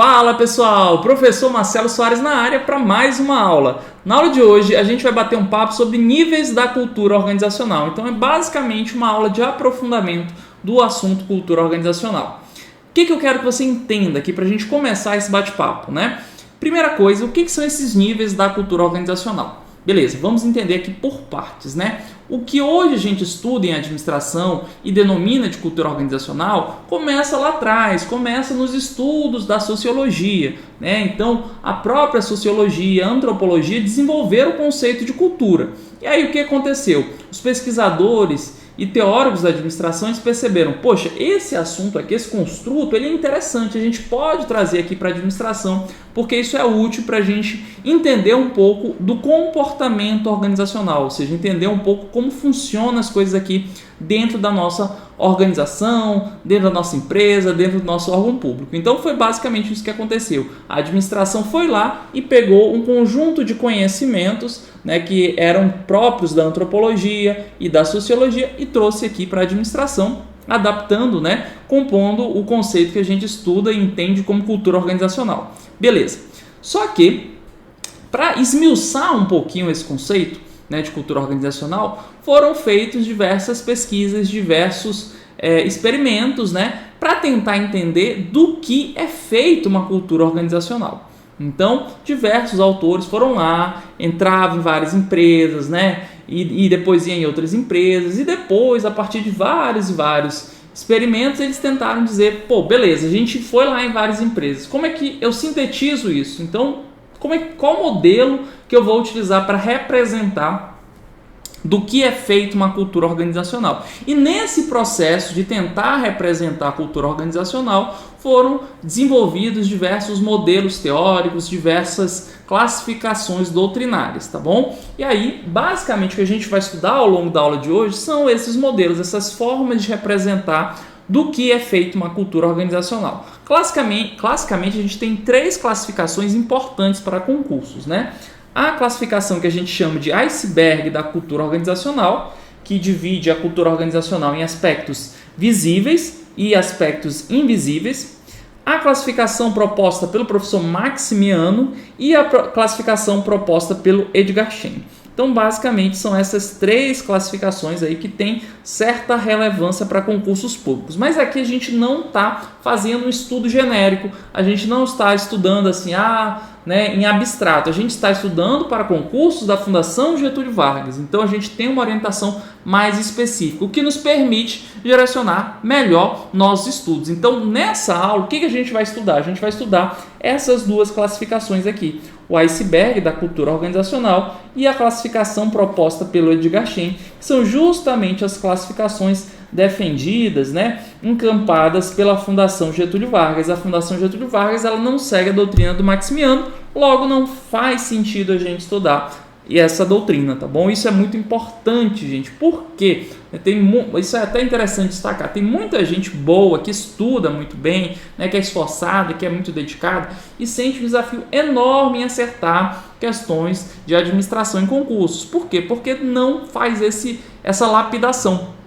Fala pessoal, professor Marcelo Soares na área para mais uma aula. Na aula de hoje a gente vai bater um papo sobre níveis da cultura organizacional. Então é basicamente uma aula de aprofundamento do assunto cultura organizacional. O que eu quero que você entenda aqui para a gente começar esse bate-papo, né? Primeira coisa, o que são esses níveis da cultura organizacional? Beleza, vamos entender aqui por partes, né? O que hoje a gente estuda em administração e denomina de cultura organizacional começa lá atrás, começa nos estudos da sociologia, né? Então, a própria sociologia, a antropologia desenvolveram o conceito de cultura. E aí o que aconteceu? Os pesquisadores e teóricos da administração eles perceberam, poxa, esse assunto aqui, esse construto, ele é interessante, a gente pode trazer aqui para a administração, porque isso é útil para a gente entender um pouco do comportamento organizacional, ou seja, entender um pouco como funcionam as coisas aqui dentro da nossa organização, dentro da nossa empresa, dentro do nosso órgão público. Então foi basicamente isso que aconteceu. A administração foi lá e pegou um conjunto de conhecimentos, né, que eram próprios da antropologia e da sociologia e trouxe aqui para a administração, adaptando, né, compondo o conceito que a gente estuda e entende como cultura organizacional. Beleza. Só que, para esmiuçar um pouquinho esse conceito, né, de cultura organizacional, foram feitas diversas pesquisas, diversos experimentos, né, para tentar entender do que é feita uma cultura organizacional. Então, diversos autores foram lá, entravam em várias empresas, né, e depois iam em outras empresas, e depois, a partir de vários e vários experimentos, eles tentaram dizer, pô, beleza, a gente foi lá em várias empresas, como é que eu sintetizo isso? Então, qual modelo que eu vou utilizar para representar do que é feito uma cultura organizacional? E nesse processo de tentar representar a cultura organizacional, foram desenvolvidos diversos modelos teóricos, diversas classificações doutrinárias, tá bom? E aí, basicamente, o que a gente vai estudar ao longo da aula de hoje são esses modelos, essas formas de representar do que é feito uma cultura organizacional. Classicamente a gente tem três classificações importantes para concursos, né? A classificação que a gente chama de iceberg da cultura organizacional, que divide a cultura organizacional em aspectos visíveis e aspectos invisíveis. A classificação proposta pelo professor Maximiano e a classificação proposta pelo Edgar Schein. Então, basicamente, são essas três classificações aí que têm certa relevância para concursos públicos. Mas aqui a gente não está fazendo um estudo genérico, a gente não está estudando assim, em abstrato. A gente está estudando para concursos da Fundação Getúlio Vargas. Então, a gente tem uma orientação mais específica, o que nos permite direcionar melhor nossos estudos. Então, nessa aula, o que a gente vai estudar? A gente vai estudar essas duas classificações aqui. O iceberg da cultura organizacional e a classificação proposta pelo Edgar Schein, que são justamente as classificações defendidas, né, encampadas pela Fundação Getúlio Vargas. A Fundação Getúlio Vargas ela não segue a doutrina do Maximiano, logo não faz sentido a gente estudar essa doutrina, tá bom? Isso é muito importante, gente. Por quê? Isso é até interessante destacar. Tem muita gente boa que estuda muito bem, né, que é esforçada, que é muito dedicada e sente um desafio enorme em acertar questões de administração em concursos. Por quê? Porque não faz essa lapidação.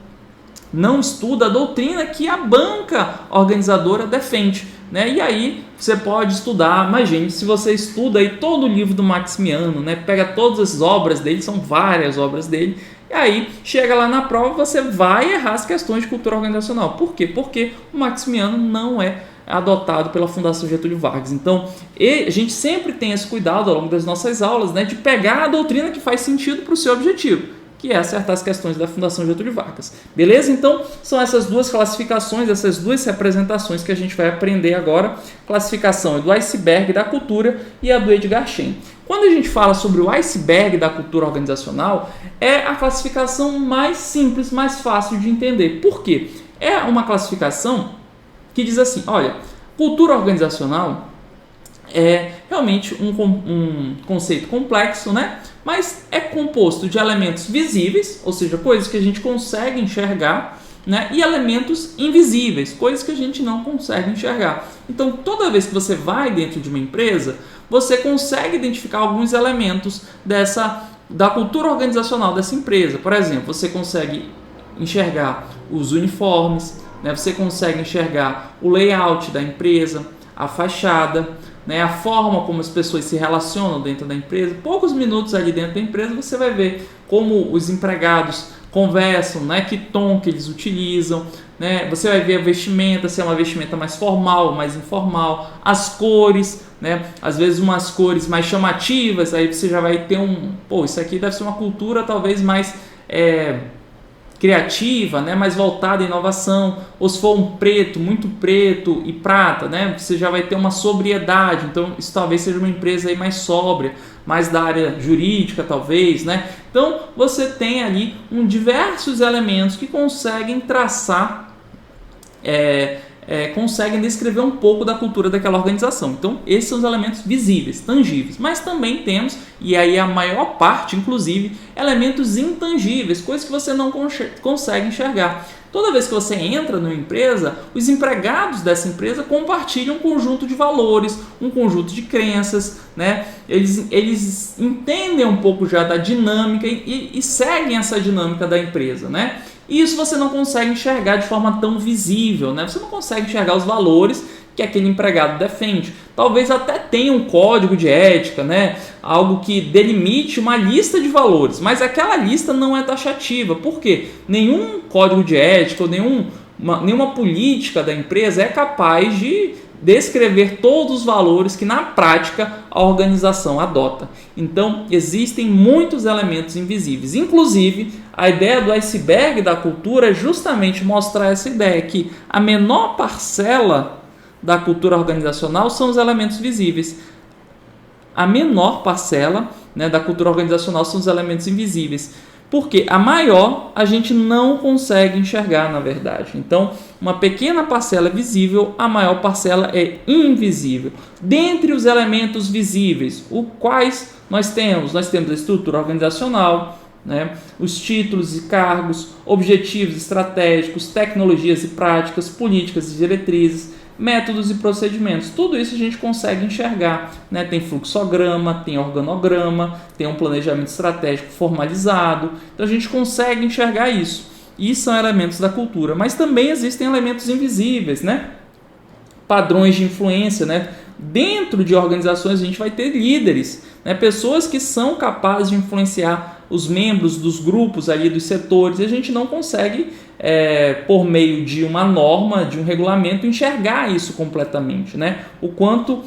Não estuda a doutrina que a banca organizadora defende, né? E aí você pode estudar, imagine, se você estuda aí todo o livro do Maximiano, né? Pega todas as obras dele, são várias obras dele, e aí chega lá na prova, você vai errar as questões de cultura organizacional. Por quê? Porque o Maximiano não é adotado pela Fundação Getúlio Vargas. Então, a gente sempre tem esse cuidado ao longo das nossas aulas, né, de pegar a doutrina que faz sentido para o seu objetivo, que é acertar as questões da Fundação Getúlio Vargas. Beleza? Então, são essas duas classificações, essas duas representações que a gente vai aprender agora. Classificação do iceberg da cultura e a do Edgar Schein. Quando a gente fala sobre o iceberg da cultura organizacional, é a classificação mais simples, mais fácil de entender. Por quê? É uma classificação que diz assim, olha, cultura organizacional é realmente um conceito complexo, né? Mas é composto de elementos visíveis, ou seja, coisas que a gente consegue enxergar, né? E elementos invisíveis, coisas que a gente não consegue enxergar. Então, toda vez que você vai dentro de uma empresa, você consegue identificar alguns elementos da cultura organizacional dessa empresa. Por exemplo, você consegue enxergar os uniformes, né? Você consegue enxergar o layout da empresa, a fachada, né, a forma como as pessoas se relacionam dentro da empresa. Poucos minutos ali dentro da empresa você vai ver como os empregados conversam, né, que tom que eles utilizam, né, você vai ver a vestimenta, se é uma vestimenta mais formal, mais informal, as cores, né, às vezes umas cores mais chamativas, aí você já vai ter isso aqui deve ser uma cultura talvez mais criativa, né, mais voltada à inovação, ou se for um preto, muito preto e prata, né, você já vai ter uma sobriedade, então isso talvez seja uma empresa aí mais sóbria, mais da área jurídica talvez, né, então você tem ali diversos elementos que conseguem traçar, conseguem descrever um pouco da cultura daquela organização. Então esses são os elementos visíveis, tangíveis, mas também temos, e aí a maior parte inclusive, elementos intangíveis, coisas que você não consegue enxergar. Toda vez que você entra numa empresa, os empregados dessa empresa compartilham um conjunto de valores, um conjunto de crenças, né? Eles entendem um pouco já da dinâmica e seguem essa dinâmica da empresa, né? E isso você não consegue enxergar de forma tão visível, né? Você não consegue enxergar os valores que aquele empregado defende. Talvez até tenha um código de ética, né? Algo que delimite uma lista de valores, mas aquela lista não é taxativa. Por quê? Nenhum código de ética ou nenhuma política da empresa é capaz de descrever todos os valores que na prática a organização adota. Então existem muitos elementos invisíveis. Inclusive, a ideia do iceberg da cultura é justamente mostrar essa ideia que a menor parcela da cultura organizacional são os elementos visíveis. A menor parcela, né, da cultura organizacional são os elementos invisíveis. Porque a maior a gente não consegue enxergar, na verdade. Então, uma pequena parcela é visível, a maior parcela é invisível. Dentre os elementos visíveis, quais nós temos? Nós temos a estrutura organizacional, né, os títulos e cargos, objetivos estratégicos, tecnologias e práticas, políticas e diretrizes, métodos e procedimentos. Tudo isso a gente consegue enxergar, né? Tem fluxograma, tem organograma, tem um planejamento estratégico formalizado. Então a gente consegue enxergar isso. E são elementos da cultura. Mas também existem elementos invisíveis, né? Padrões de influência, né? Dentro de organizações a gente vai ter líderes, né? Pessoas que são capazes de influenciar os membros dos grupos ali dos setores, e a gente não consegue, por meio de uma norma, de um regulamento, enxergar isso completamente, né? O quanto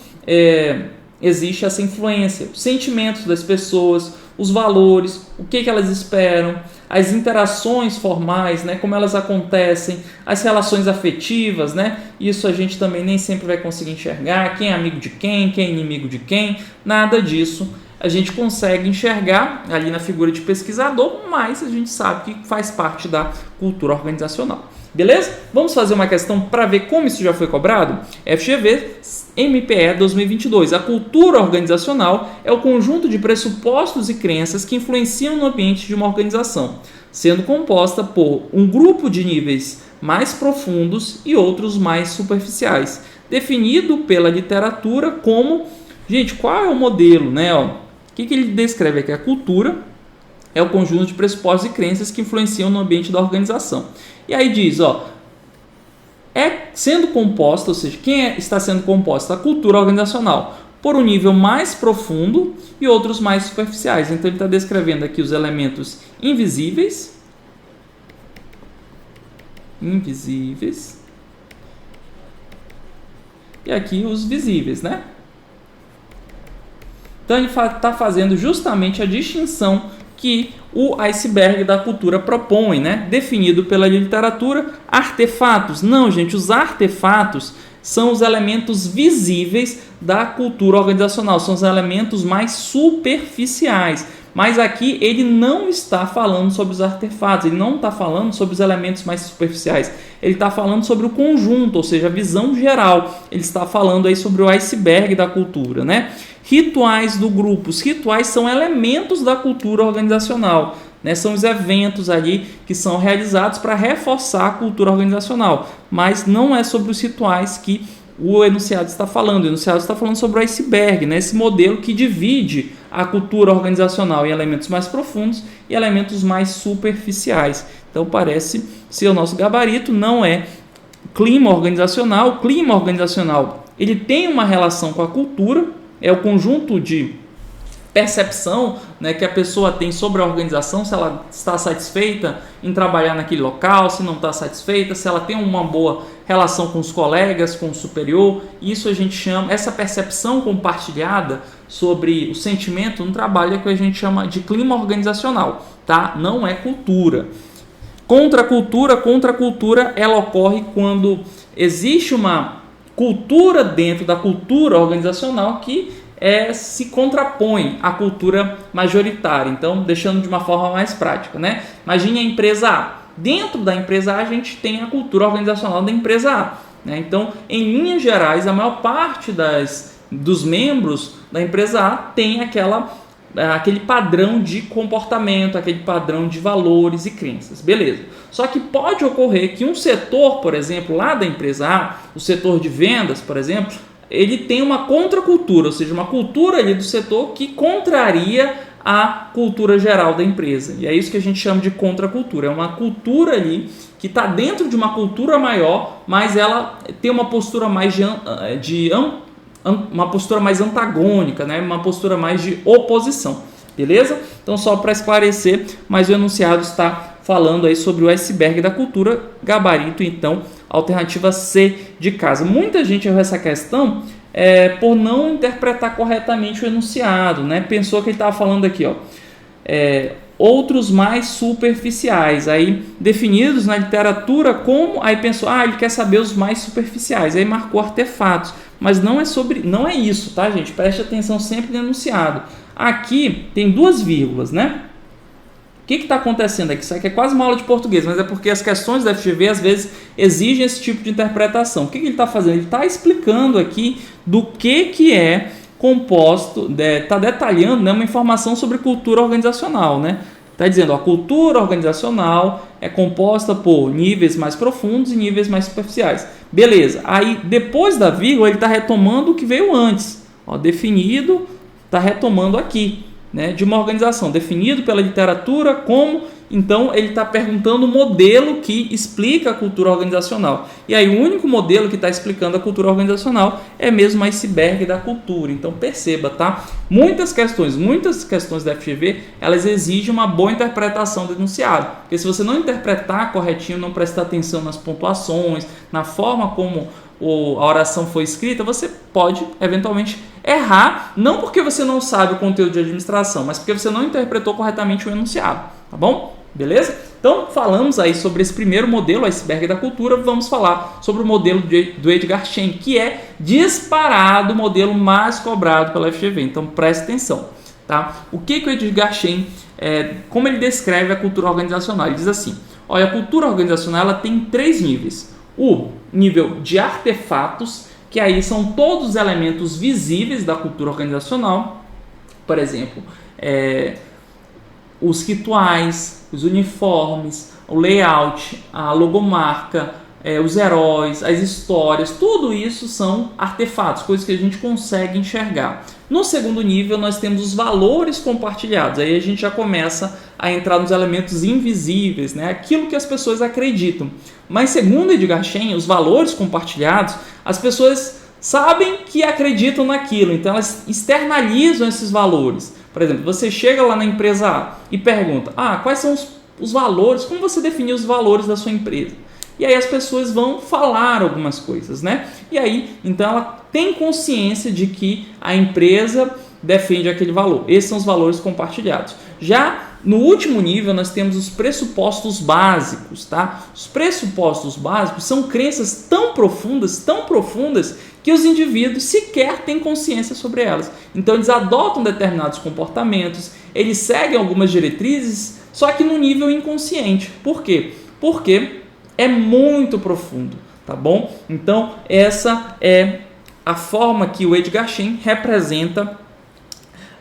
existe essa influência, os sentimentos das pessoas, os valores, o que elas esperam, as interações formais, né? Como elas acontecem, as relações afetivas, né? Isso a gente também nem sempre vai conseguir enxergar, quem é amigo de quem é inimigo de quem, nada disso a gente consegue enxergar ali na figura de pesquisador, mas a gente sabe que faz parte da cultura organizacional. Beleza? Vamos fazer uma questão para ver como isso já foi cobrado? FGV MPE 2022. A cultura organizacional é o conjunto de pressupostos e crenças que influenciam no ambiente de uma organização, sendo composta por um grupo de níveis mais profundos e outros mais superficiais, definido pela literatura como... Gente, qual é o modelo, né? O que ele descreve aqui? A cultura é o conjunto de pressupostos e crenças que influenciam no ambiente da organização. E aí diz, sendo composta, ou seja, quem está sendo composta? A cultura organizacional, por um nível mais profundo e outros mais superficiais. Então ele está descrevendo aqui os elementos invisíveis, e aqui os visíveis, né? Então ele está fazendo justamente a distinção que o iceberg da cultura propõe, né? Definido pela literatura, artefatos. Não, gente, os artefatos são os elementos visíveis da cultura organizacional, são os elementos mais superficiais. Mas aqui ele não está falando sobre os artefatos, ele não está falando sobre os elementos mais superficiais, ele está falando sobre o conjunto, ou seja, a visão geral. Ele está falando aí sobre o iceberg da cultura, né? Rituais do grupo. Os rituais são elementos da cultura organizacional, né? São os eventos ali que são realizados para reforçar a cultura organizacional, mas não é sobre os rituais que o enunciado está falando. O enunciado está falando sobre o iceberg, né? Esse modelo que divide a cultura organizacional em elementos mais profundos e elementos mais superficiais. Então parece ser o nosso gabarito, não é clima organizacional. O clima organizacional ele tem uma relação com a cultura, é o conjunto de percepção, né, que a pessoa tem sobre a organização, se ela está satisfeita em trabalhar naquele local, se não está satisfeita, se ela tem uma boa relação com os colegas, com o superior. Isso a gente chama, essa percepção compartilhada sobre o sentimento no trabalho é que a gente chama de clima organizacional, tá? Não é cultura. Contra-cultura, ela ocorre quando existe uma cultura dentro da cultura organizacional que se contrapõe à cultura majoritária. Então, deixando de uma forma mais prática, né? Imagine a empresa A. Dentro da empresa A, a gente tem a cultura organizacional da empresa A, né? Então, em linhas gerais, a maior parte dos membros da empresa A tem aquele padrão de comportamento, aquele padrão de valores e crenças. Beleza. Só que pode ocorrer que um setor, por exemplo, lá da empresa A, o setor de vendas, por exemplo, ele tem uma contracultura, ou seja, uma cultura ali do setor que contraria a cultura geral da empresa. E é isso que a gente chama de contracultura. É uma cultura ali que está dentro de uma cultura maior, mas ela tem uma postura mais uma postura mais antagônica, né? Uma postura mais de oposição. Beleza? Então, só para esclarecer, mas o enunciado está falando aí sobre o iceberg da cultura, gabarito, então, alternativa C de casa. Muita gente errou essa questão por não interpretar corretamente o enunciado, né? Pensou que ele estava falando aqui, ó, outros mais superficiais, aí definidos na literatura como, aí pensou, ele quer saber os mais superficiais, aí marcou artefatos, mas não é isso, tá, gente? Preste atenção sempre no enunciado. Aqui tem duas vírgulas, né? O que está acontecendo aqui? Isso aqui é quase uma aula de português, mas é porque as questões da FGV às vezes exigem esse tipo de interpretação. O que ele está fazendo? Ele está explicando aqui do que é composto, está detalhando, né, uma informação sobre cultura organizacional, né? Está dizendo, a cultura organizacional é composta por níveis mais profundos e níveis mais superficiais. Beleza. Aí, depois da vírgula, ele está retomando o que veio antes. Ó, definido, está retomando aqui, né, de uma organização. Definido pela literatura como... Então, ele está perguntando o modelo que explica a cultura organizacional. E aí, o único modelo que está explicando a cultura organizacional é mesmo o iceberg da cultura. Então, perceba, tá? Muitas questões da FGV, elas exigem uma boa interpretação do enunciado. Porque se você não interpretar corretinho, não prestar atenção nas pontuações, na forma como a oração foi escrita, você pode, eventualmente, errar, não porque você não sabe o conteúdo de administração, mas porque você não interpretou corretamente o enunciado, tá bom? Beleza? Então, falamos aí sobre esse primeiro modelo, iceberg da cultura, vamos falar sobre o modelo do Edgar Schein, que é disparado o modelo mais cobrado pela FGV, então preste atenção, tá? O que o Edgar Schein, como ele descreve a cultura organizacional? Ele diz assim, olha, a cultura organizacional ela tem 3 níveis. O nível de artefatos, que aí são todos os elementos visíveis da cultura organizacional, por exemplo, os rituais, os uniformes, o layout, a logomarca, os heróis, as histórias, tudo isso são artefatos, coisas que a gente consegue enxergar. No segundo nível, nós temos os valores compartilhados. Aí a gente já começa a entrar nos elementos invisíveis, né? Aquilo que as pessoas acreditam. Mas, segundo Edgar Schein, os valores compartilhados, as pessoas sabem que acreditam naquilo, então elas externalizam esses valores. Por exemplo, você chega lá na empresa A e pergunta, quais são os valores, como você definiu os valores da sua empresa? E aí as pessoas vão falar algumas coisas, né? E aí, então ela tem consciência de que a empresa defende aquele valor. Esses são os valores compartilhados. Já no último nível, nós temos os pressupostos básicos, tá? Os pressupostos básicos são crenças tão profundas, que os indivíduos sequer têm consciência sobre elas. Então, eles adotam determinados comportamentos, eles seguem algumas diretrizes, só que no nível inconsciente. Por quê? Porque é muito profundo, tá bom? Então, essa é a forma que o Edgar Schein representa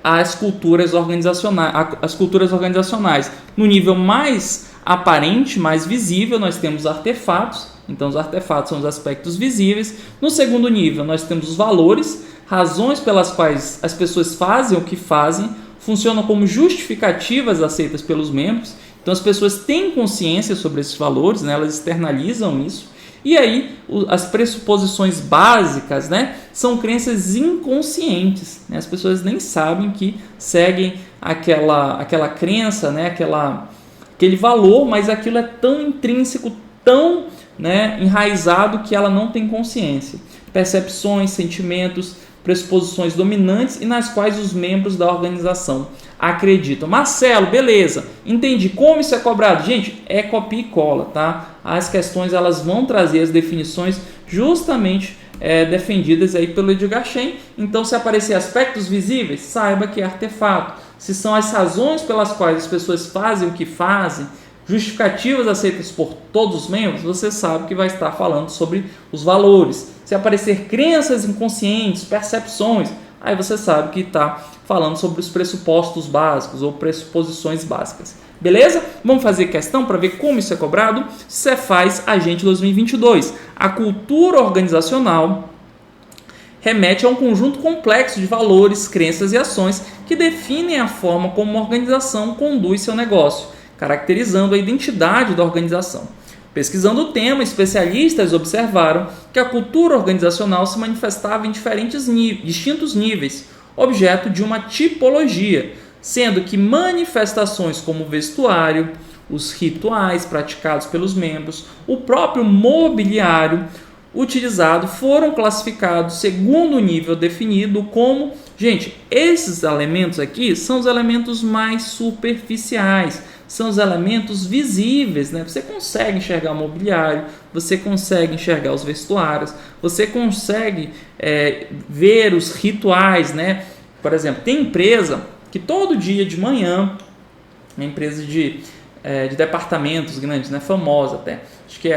as culturas organizacionais. No nível mais aparente, mais visível, nós temos artefatos. Então, os artefatos são os aspectos visíveis. No segundo nível, nós temos os valores, razões pelas quais as pessoas fazem o que fazem, funcionam como justificativas aceitas pelos membros. Então, as pessoas têm consciência sobre esses valores, né? Elas externalizam isso. E aí, as pressuposições básicas, né, são crenças inconscientes, né? As pessoas nem sabem que seguem aquela crença, né, aquele valor, mas aquilo é tão intrínseco, tão, né, enraizado que ela não tem consciência. Percepções, sentimentos, pressuposições dominantes e nas quais os membros da organização acreditam. Marcelo, beleza, entendi como isso é cobrado. Gente, é copia e cola, tá? As questões elas vão trazer as definições justamente defendidas aí pelo Edgar Schein. Então, se aparecer aspectos visíveis, saiba que é artefato. Se são as razões pelas quais as pessoas fazem o que fazem, justificativas aceitas por todos os membros, você sabe que vai estar falando sobre os valores. Se aparecer crenças inconscientes, percepções, aí você sabe que está falando sobre os pressupostos básicos ou pressuposições básicas. Beleza? Vamos fazer questão para ver como isso é cobrado? Cefaz Agente 2022. A cultura organizacional remete a um conjunto complexo de valores, crenças e ações que definem a forma como uma organização conduz seu negócio, caracterizando a identidade da organização. Pesquisando o tema, especialistas observaram que a cultura organizacional se manifestava em distintos níveis, objeto de uma tipologia, sendo que manifestações como o vestuário, os rituais praticados pelos membros, o próprio mobiliário utilizado foram classificados segundo o nível definido como... Gente, esses elementos aqui são os elementos mais superficiais, são os elementos visíveis, né? Você consegue enxergar o mobiliário, você consegue enxergar os vestuários, você consegue ver os rituais, né? Por exemplo, tem empresa que todo dia de manhã, uma empresa de departamentos grandes, né? Famosa até, acho que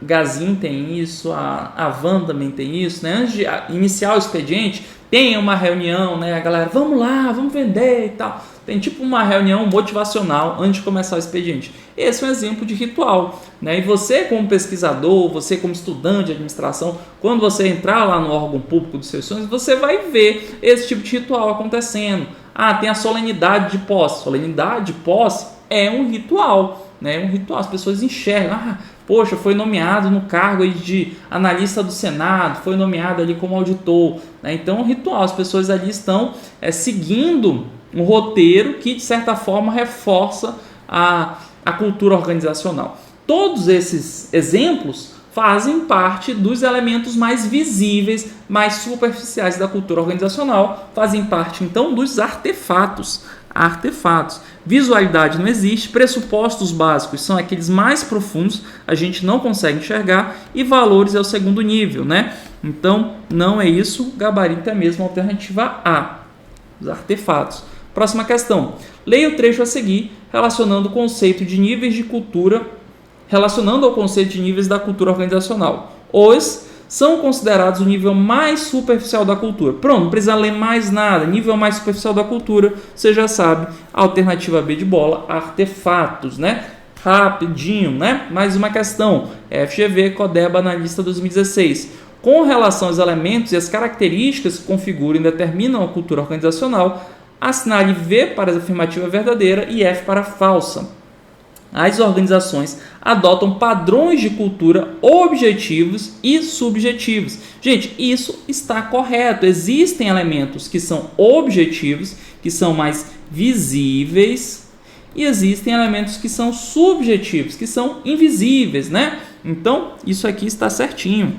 Gazin tem isso, a Avan também tem isso, né? Antes de iniciar o expediente, tem uma reunião, né? A galera, vamos lá, vamos vender e tal. Tem tipo uma reunião motivacional antes de começar o expediente. Esse é um exemplo de ritual, né? E você como pesquisador, você como estudante de administração, quando você entrar lá no órgão público dos seus sonhos, você vai ver esse tipo de ritual acontecendo. Ah, tem a solenidade de posse. Solenidade de posse é um ritual, né? Um ritual, as pessoas enxergam, poxa, foi nomeado no cargo de analista do Senado, foi nomeado ali como auditor, né? Então é um ritual, as pessoas ali estão seguindo um roteiro que de certa forma reforça a cultura organizacional. Todos esses exemplos fazem parte dos elementos mais visíveis, mais superficiais da cultura organizacional, fazem parte então dos artefatos. Visualidade não existe, pressupostos básicos são aqueles mais profundos, a gente não consegue enxergar, e valores é o segundo nível, né? Então não é isso, gabarito é mesmo a alternativa A, os artefatos. Próxima questão. Leia o trecho a seguir relacionando ao conceito de níveis da cultura organizacional. Os são considerados o nível mais superficial da cultura. Pronto, não precisa ler mais nada. Nível mais superficial da cultura, você já sabe. Alternativa B de bola, artefatos, né? Rapidinho, né? Mais uma questão. FGV, Codeba, Analista 2016. Com relação aos elementos e as características que configuram e determinam a cultura organizacional, assinale V para a afirmativa verdadeira e F para a falsa. As organizações adotam padrões de cultura objetivos e subjetivos. Gente, isso está correto. Existem elementos que são objetivos, que são mais visíveis, e existem elementos que são subjetivos, que são invisíveis, né? Então, isso aqui está certinho.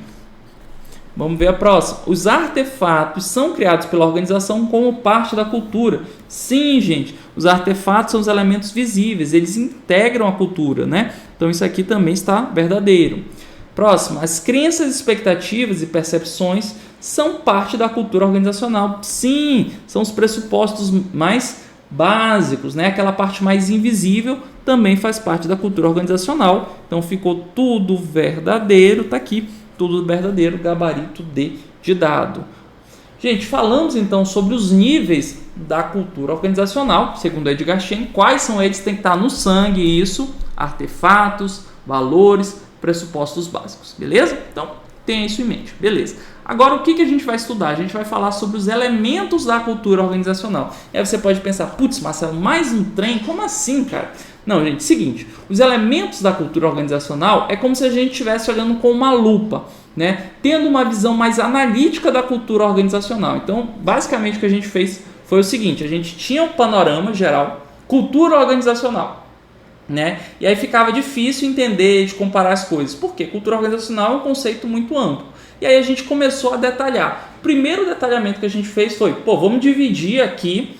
Vamos ver a próxima. Os artefatos são criados pela organização como parte da cultura. Sim, gente, os artefatos são os elementos visíveis, eles integram a cultura, né? Então isso aqui também está verdadeiro. Próximo, as crenças, expectativas e percepções são parte da cultura organizacional. Sim, são os pressupostos mais básicos, né? Aquela parte mais invisível também faz parte da cultura organizacional. Então ficou tudo verdadeiro, tá aqui. Tudo verdadeiro, gabarito D de dado. Gente, falamos então sobre os níveis da cultura organizacional, segundo Edgar Schein. Quais são eles? Tem que estar no sangue isso, artefatos, valores, pressupostos básicos, beleza? Então, tenha isso em mente, beleza. Agora, o que a gente vai estudar? A gente vai falar sobre os elementos da cultura organizacional. E aí você pode pensar, putz, Marcelo, mais um trem? Como assim, cara? Não, gente, seguinte, os elementos da cultura organizacional é como se a gente estivesse olhando com uma lupa, né? Tendo uma visão mais analítica da cultura organizacional. Então, basicamente o que a gente fez foi o seguinte, a gente tinha um panorama geral, cultura organizacional, né? E aí ficava difícil entender, de comparar as coisas. Por quê? Cultura organizacional é um conceito muito amplo. E aí a gente começou a detalhar. O primeiro detalhamento que a gente fez foi, vamos dividir aqui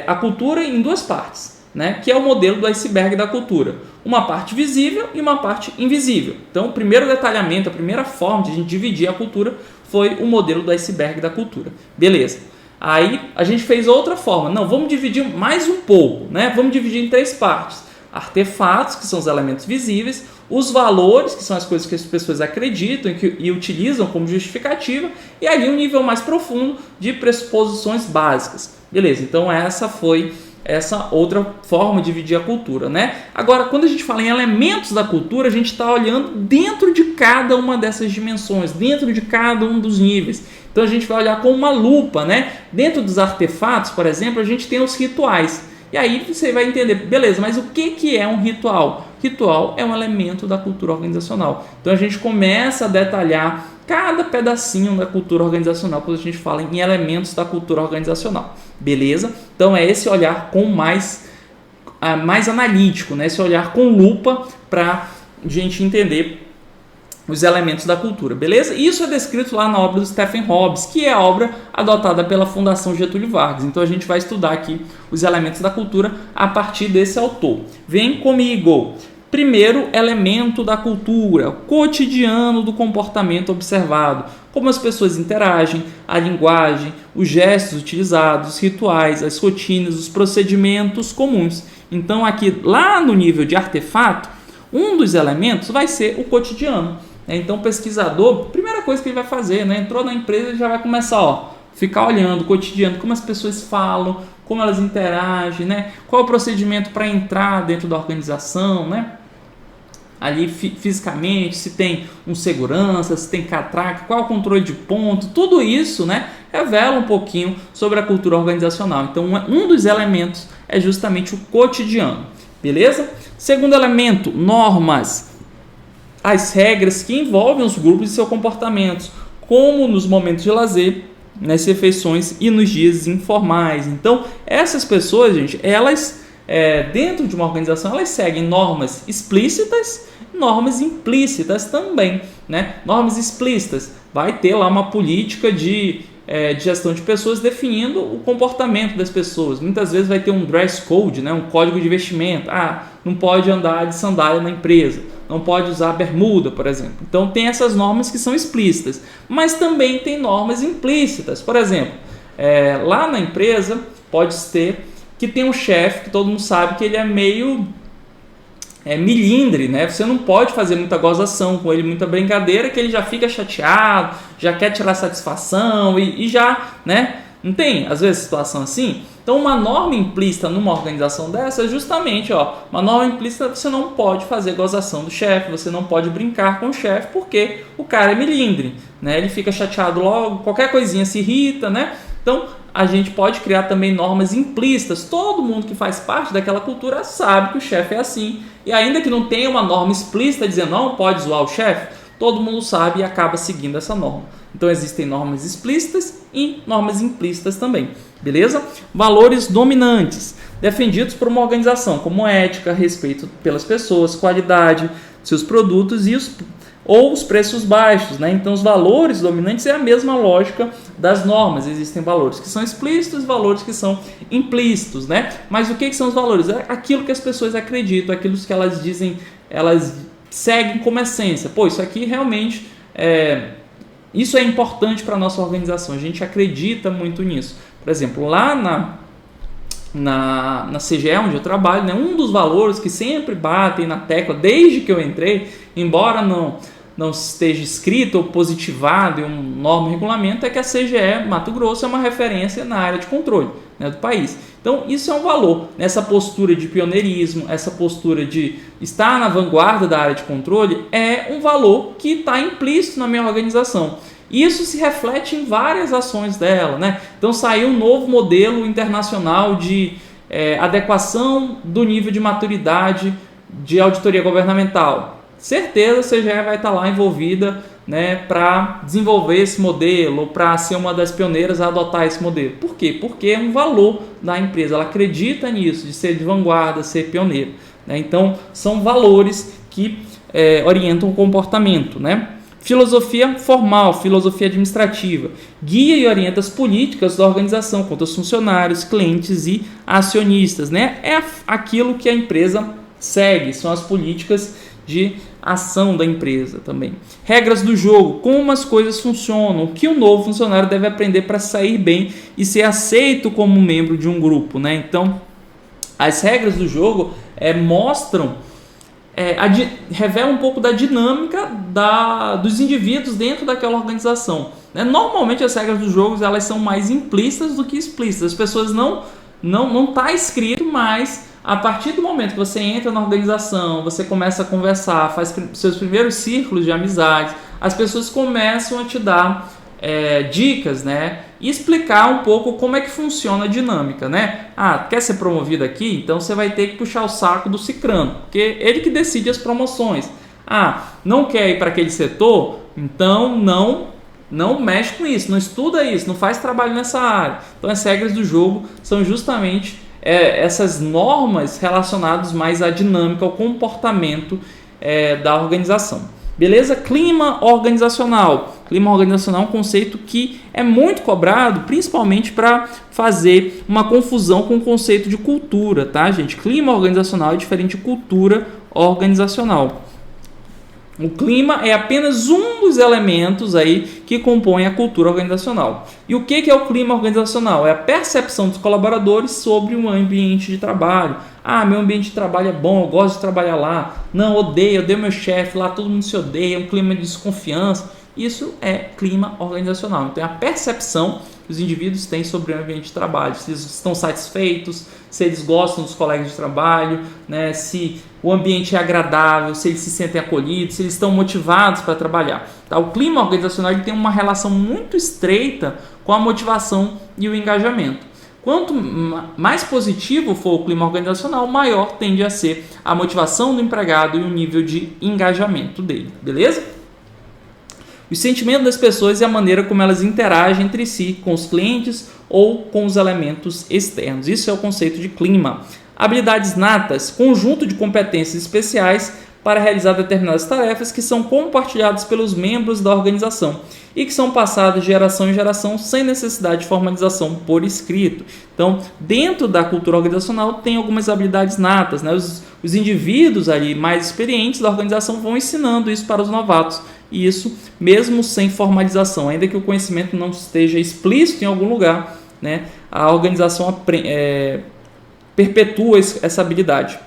a cultura em duas partes, né? Que é o modelo do iceberg da cultura. Uma parte visível e uma parte invisível. Então, o primeiro detalhamento, a primeira forma de a gente dividir a cultura foi o modelo do iceberg da cultura. Beleza. Aí a gente fez outra forma. Não, vamos dividir mais um pouco, né? Vamos dividir em três partes. Artefatos, que são os elementos visíveis, os valores, que são as coisas que as pessoas acreditam e utilizam como justificativa, e ali um nível mais profundo de pressuposições básicas. Beleza, então essa foi essa outra forma de dividir a cultura, né? Agora, quando a gente fala em elementos da cultura, a gente está olhando dentro de cada uma dessas dimensões, dentro de cada um dos níveis. Então a gente vai olhar com uma lupa, né? Dentro dos artefatos, por exemplo, a gente tem os rituais. E aí você vai entender, beleza, mas o que é um ritual? Ritual é um elemento da cultura organizacional. Então a gente começa a detalhar cada pedacinho da cultura organizacional quando a gente fala em elementos da cultura organizacional. Beleza? Então é esse olhar com mais analítico, né? Esse olhar com lupa para a gente entender os elementos da cultura, beleza? Isso é descrito lá na obra do Stephen Hobbes, que é a obra adotada pela Fundação Getúlio Vargas. Então a gente vai estudar aqui os elementos da cultura a partir desse autor. Vem comigo! Primeiro elemento da cultura, cotidiano do comportamento observado, como as pessoas interagem, a linguagem, os gestos utilizados, os rituais, as rotinas, os procedimentos comuns. Então aqui, lá no nível de artefato, um dos elementos vai ser o cotidiano. Então o pesquisador, primeira coisa que ele vai fazer, né? Entrou na empresa e já vai começar, ficar olhando o cotidiano, como as pessoas falam, como elas interagem, né? Qual é o procedimento para entrar dentro da organização, né? Ali fisicamente, se tem um segurança, se tem catraca, qual é o controle de ponto, tudo isso, né? Revela um pouquinho sobre a cultura organizacional. Então um dos elementos é justamente o cotidiano, beleza? Segundo elemento, normas. As regras que envolvem os grupos e seus comportamentos, como nos momentos de lazer, nas refeições e nos dias informais. Então, essas pessoas, gente, elas, dentro de uma organização, elas seguem normas explícitas, normas implícitas também, né? Normas explícitas, vai ter lá uma política de gestão de pessoas definindo o comportamento das pessoas. Muitas vezes vai ter um dress code, né? Um código de vestimenta. Não pode andar de sandália na empresa, não pode usar bermuda, por exemplo. Então tem essas normas que são explícitas, mas também tem normas implícitas. Por exemplo, lá na empresa pode ter que tem um chefe que todo mundo sabe que ele é meio milindre, né? Você não pode fazer muita gozação com ele, muita brincadeira, que ele já fica chateado, já quer tirar satisfação e já, né? Não tem, às vezes, situação assim? Então, uma norma implícita numa organização dessa é justamente, uma norma implícita, você não pode fazer gozação do chefe, você não pode brincar com o chefe, porque o cara é milindre, né? Ele fica chateado logo, qualquer coisinha se irrita, né? Então, a gente pode criar também normas implícitas. Todo mundo que faz parte daquela cultura sabe que o chefe é assim. E ainda que não tenha uma norma explícita dizendo não pode zoar o chefe, todo mundo sabe e acaba seguindo essa norma. Então existem normas explícitas e normas implícitas também. Beleza? Valores dominantes, defendidos por uma organização, como ética, respeito pelas pessoas, qualidade, seus produtos ou os preços baixos, né? Então os valores dominantes é a mesma lógica das normas. Existem valores que são explícitos e valores que são implícitos, né? Mas o que são os valores? É aquilo que as pessoas acreditam, aquilo que elas dizem, elas seguem como essência. Isso aqui realmente isso é importante para a nossa organização, a gente acredita muito nisso. Por exemplo, lá na CGE, onde eu trabalho, né, um dos valores que sempre batem na tecla desde que eu entrei, embora não esteja escrito ou positivado em um norma e regulamento, é que a CGE Mato Grosso é uma referência na área de controle, né, do país. Então isso é um valor, essa postura de pioneirismo, essa postura de estar na vanguarda da área de controle é um valor que está implícito na minha organização. E isso se reflete em várias ações dela, né? Então saiu um novo modelo internacional de adequação do nível de maturidade de auditoria governamental. Certeza a CGE vai estar lá envolvida, né, para desenvolver esse modelo, para ser uma das pioneiras a adotar esse modelo. Por quê? Porque é um valor da empresa, ela acredita nisso, de ser de vanguarda, ser pioneiro, né? Então são valores que orientam o comportamento, né? Filosofia formal, filosofia administrativa, guia e orienta as políticas da organização contra os funcionários, clientes e acionistas, né? É aquilo que a empresa segue, são as políticas de ação da empresa também. Regras do jogo, como as coisas funcionam, o que o novo funcionário deve aprender para sair bem e ser aceito como membro de um grupo, né? Então, as regras do jogo revelam um pouco da dinâmica dos indivíduos dentro daquela organização, né? Normalmente as regras dos jogos elas são mais implícitas do que explícitas. As pessoas não está escrito, mas a partir do momento que você entra na organização, você começa a conversar, faz seus primeiros círculos de amizade, as pessoas começam a te dar dicas, né? E explicar um pouco como é que funciona a dinâmica, né? Quer ser promovido aqui? Então você vai ter que puxar o saco do cicrano, porque ele que decide as promoções. Não quer ir para aquele setor? Então não mexe com isso, não estuda isso, não faz trabalho nessa área. Então as regras do jogo são justamente essas normas relacionadas mais à dinâmica, ao comportamento da organização. Beleza? Clima organizacional. Clima organizacional é um conceito que é muito cobrado, principalmente para fazer uma confusão com o conceito de cultura, tá, gente? Clima organizacional é diferente de cultura organizacional. O clima é apenas um dos elementos aí que compõem a cultura organizacional. E o que é o clima organizacional? É a percepção dos colaboradores sobre um ambiente de trabalho. Meu ambiente de trabalho é bom, eu gosto de trabalhar lá. Não, odeio meu chefe, lá todo mundo se odeia, é um clima de desconfiança. Isso é clima organizacional. Então é a percepção que os indivíduos têm sobre o ambiente de trabalho. Se eles estão satisfeitos, se eles gostam dos colegas de trabalho, né? Se o ambiente é agradável, se eles se sentem acolhidos, se eles estão motivados para trabalhar. Tá? O clima organizacional ele tem uma relação muito estreita com a motivação e o engajamento. Quanto mais positivo for o clima organizacional, maior tende a ser a motivação do empregado e o nível de engajamento dele. Beleza? O sentimento das pessoas e a maneira como elas interagem entre si, com os clientes ou com os elementos externos. Isso é o conceito de clima. Habilidades natas, conjunto de competências especiais para realizar determinadas tarefas que são compartilhadas pelos membros da organização e que são passadas de geração em geração sem necessidade de formalização por escrito. Então, dentro da cultura organizacional tem algumas habilidades natas, né? Os indivíduos ali mais experientes da organização vão ensinando isso para os novatos. E isso mesmo sem formalização, ainda que o conhecimento não esteja explícito em algum lugar, né? A organização perpetua essa habilidade.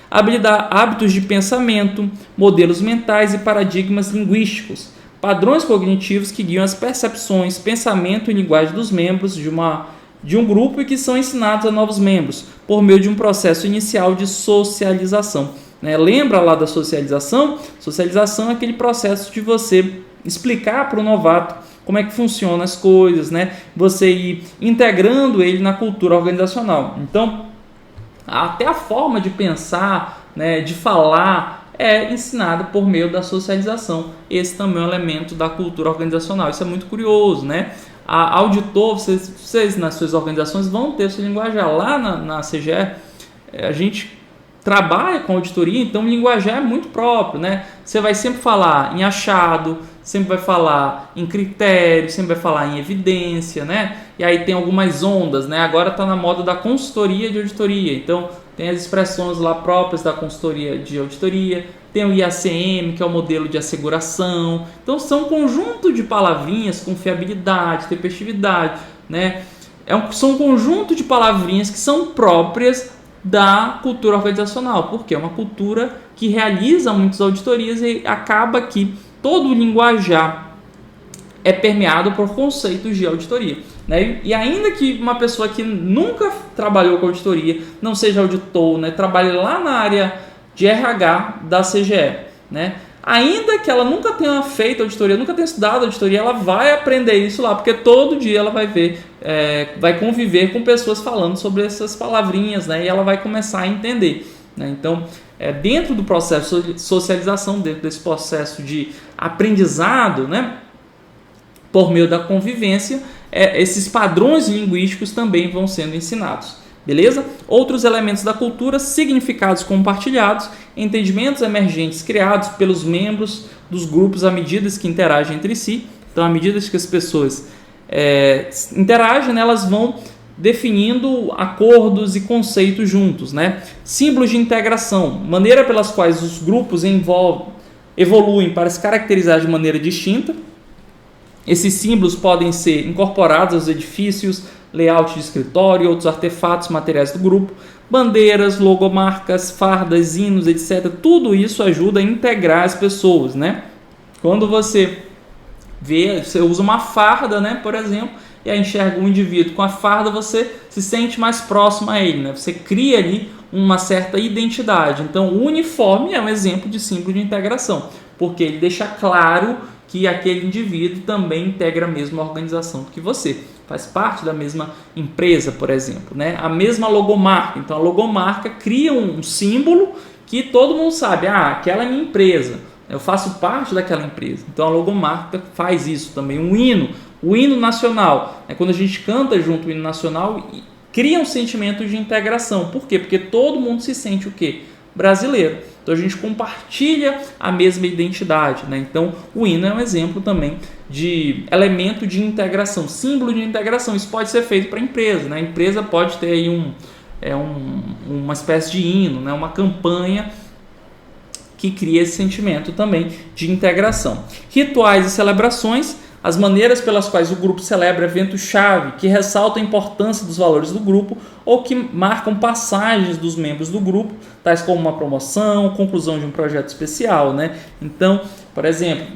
Hábitos de pensamento, modelos mentais e paradigmas linguísticos, padrões cognitivos que guiam as percepções, pensamento e linguagem dos membros de um grupo e que são ensinados a novos membros por meio de um processo inicial de socialização. Né? Lembra lá da socialização? Socialização é aquele processo de você explicar para o novato como é que funcionam as coisas, né? Você ir integrando ele na cultura organizacional. Então, até a forma de pensar, né, de falar, é ensinada por meio da socialização. Esse também é um elemento da cultura organizacional. Isso é muito curioso, né? A auditor, vocês nas suas organizações vão ter seu linguajar. Lá na CGE, a gente trabalha com auditoria, então o linguajar é muito próprio, né? Você vai sempre falar em achado, sempre vai falar em critério, sempre vai falar em evidência, né? E aí tem algumas ondas, né? Agora está na moda da consultoria de auditoria, então tem as expressões lá próprias da consultoria de auditoria, tem o IACM, que é o modelo de asseguração. Então são um conjunto de palavrinhas, confiabilidade, tempestividade, né? São um conjunto de palavrinhas que são próprias da cultura organizacional, porque é uma cultura que realiza muitas auditorias e acaba que todo o linguajar é permeado por conceitos de auditoria, né? E ainda que uma pessoa que nunca trabalhou com auditoria, não seja auditor, né, trabalhe lá na área de RH da CGE, né, Ainda que ela nunca tenha feito auditoria, nunca tenha estudado auditoria, ela vai aprender isso lá, porque todo dia ela vai ver, vai conviver com pessoas falando sobre essas palavrinhas, né? E ela vai começar a entender, né? Então, dentro do processo de socialização, dentro desse processo de aprendizado, né? Por meio da convivência, esses padrões linguísticos também vão sendo ensinados. Beleza? Outros elementos da cultura, significados compartilhados, entendimentos emergentes criados pelos membros dos grupos à medida que interagem entre si. Então, à medida que as pessoas interagem, né, elas vão definindo acordos e conceitos juntos, né? Símbolos de integração, maneira pelas quais os grupos evoluem para se caracterizar de maneira distinta. Esses símbolos podem ser incorporados aos edifícios, layout de escritório, outros artefatos materiais do grupo, bandeiras, logomarcas, fardas, hinos, etc. Tudo isso ajuda a integrar as pessoas, né? Quando você usa uma farda, né, por exemplo, e aí enxerga um indivíduo com a farda, você se sente mais próximo a ele, né? Você cria ali uma certa identidade. Então, o uniforme é um exemplo de símbolo de integração, porque ele deixa claro que aquele indivíduo também integra a mesma organização que você. Faz parte da mesma empresa, por exemplo, né? A mesma logomarca. Então, a logomarca cria um símbolo que todo mundo sabe. Aquela é minha empresa. Eu faço parte daquela empresa. Então, a logomarca faz isso também. Um hino. O hino nacional. Quando a gente canta junto o hino nacional, cria um sentimento de integração. Por quê? Porque todo mundo se sente o quê? Brasileiro. Então a gente compartilha a mesma identidade, né? Então o hino é um exemplo também de elemento de integração, símbolo de integração. Isso pode ser feito para a empresa, né? A empresa pode ter aí uma espécie de hino, né? Uma campanha que cria esse sentimento também de integração. Rituais e celebrações, as maneiras pelas quais o grupo celebra eventos-chave que ressaltam a importância dos valores do grupo ou que marcam passagens dos membros do grupo, tais como uma promoção, conclusão de um projeto especial, né? Então, por exemplo,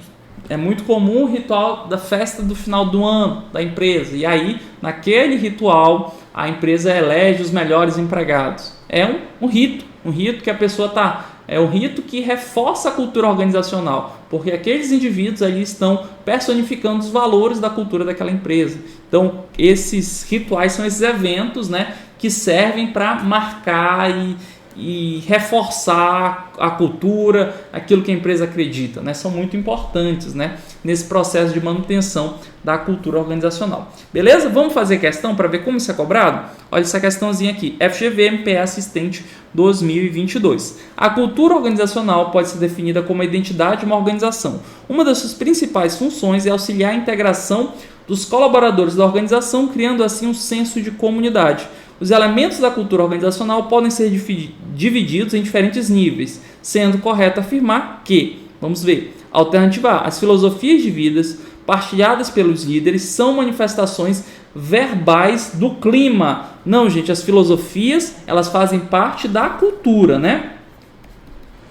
é muito comum o ritual da festa do final do ano da empresa, e aí, naquele ritual, a empresa elege os melhores empregados. É um rito que a pessoa está... É um rito que reforça a cultura organizacional, porque aqueles indivíduos ali estão personificando os valores da cultura daquela empresa. Então, esses rituais são esses eventos, né, que servem para marcar e reforçar a cultura, aquilo que a empresa acredita, né? São muito importantes, né, nesse processo de manutenção da cultura organizacional. Beleza? Vamos fazer questão para ver como isso é cobrado? Olha essa questãozinha aqui. FGV MPE Assistente 2022. A cultura organizacional pode ser definida como a identidade de uma organização. Uma das suas principais funções é auxiliar a integração dos colaboradores da organização, criando assim um senso de comunidade. Os elementos da cultura organizacional podem ser divididos em diferentes níveis, sendo correto afirmar que, vamos ver, alternativa A, as filosofias de vidas partilhadas pelos líderes são manifestações verbais do clima. Não, gente, as filosofias, elas fazem parte da cultura, né?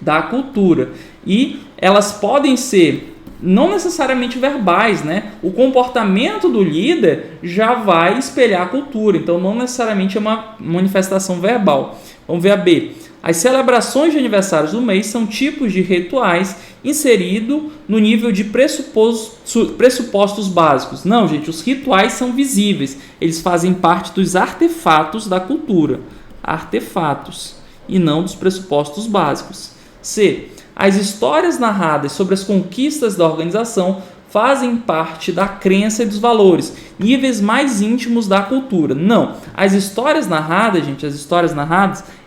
Da cultura. E elas podem ser não necessariamente verbais, né? O comportamento do líder já vai espelhar a cultura, então não necessariamente é uma manifestação verbal. Vamos ver a B. As celebrações de aniversários do mês são tipos de rituais inseridos no nível de pressupostos básicos. Não, gente, os rituais são visíveis, eles fazem parte dos artefatos da cultura. Artefatos, e não dos pressupostos básicos. C. As histórias narradas sobre as conquistas da organização fazem parte da crença e dos valores, níveis mais íntimos da cultura. Não, as histórias narradas, gente,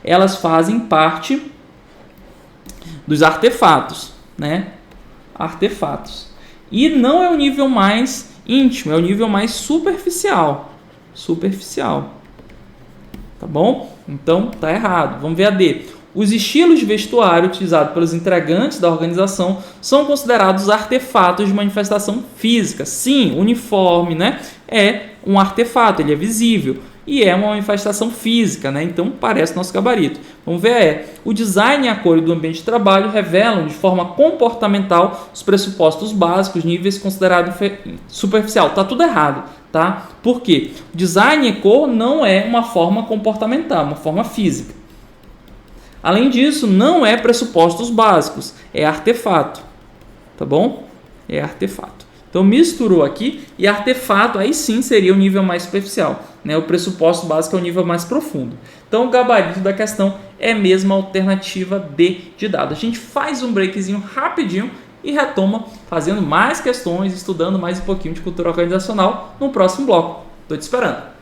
elas fazem parte dos artefatos, né? Artefatos. E não é o nível mais íntimo, é o nível mais superficial. Superficial. Tá bom? Então, tá errado. Vamos ver a D. Os estilos de vestuário utilizados pelos integrantes da organização são considerados artefatos de manifestação física. Sim, o uniforme, né, é um artefato, ele é visível e é uma manifestação física, né? Então parece nosso gabarito. Vamos ver, o design e a cor do ambiente de trabalho revelam de forma comportamental os pressupostos básicos, níveis considerados superficial. Tá tudo errado, tá? Por quê? Design e cor não é uma forma comportamental, uma forma física. Além disso, não é pressupostos básicos, é artefato. tá bom? É artefato. Então misturou aqui e artefato aí sim seria o nível mais superficial, né? O pressuposto básico é o nível mais profundo. Então o gabarito da questão é mesmo a alternativa D de dado. A gente faz um breakzinho rapidinho e retoma fazendo mais questões, estudando mais um pouquinho de cultura organizacional no próximo bloco. Estou te esperando.